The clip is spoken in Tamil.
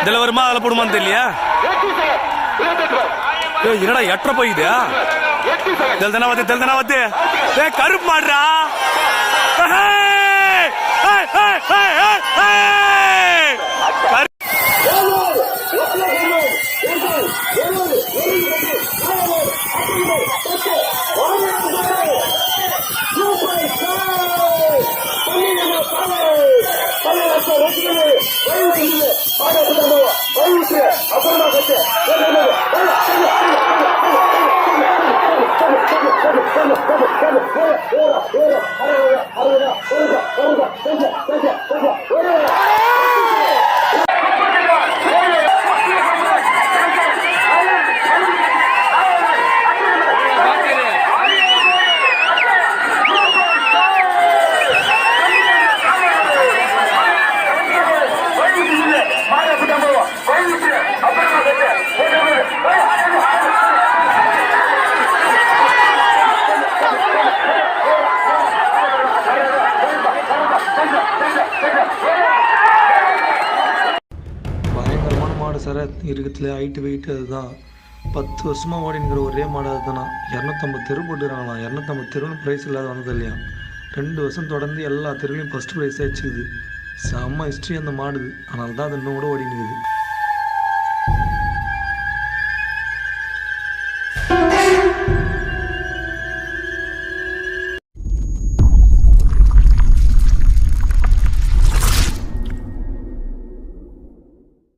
இதில் வருமா அதில் போடுமான்னு தெரியலையா? என்னடா எட்ட போயுது? தெல்தனாவத்து கருப்பு மாடுறா. பயங்கரமான மாடு சார் இருக்கிறதுல ஹைட்டு வெயிட்டு. அதுதான் 10 வருஷமாக ஓடிங்கிற ஒரே மாடு அதுதானா. 250 தெரு போட்டுக்கிறாங்களா. 250 தெருவில் ப்ரைஸ் இல்லாத வந்தது இல்லையா. 2 வருஷம் தொடர்ந்து எல்லா தெருவிலையும் ஃபஸ்ட் ப்ரைஸாக வச்சுக்குது. செம்ம ஹிஸ்ட்ரி அந்த மாடுது. அதனால தான் அது இன்னும் கூட ஓடினுக்குது.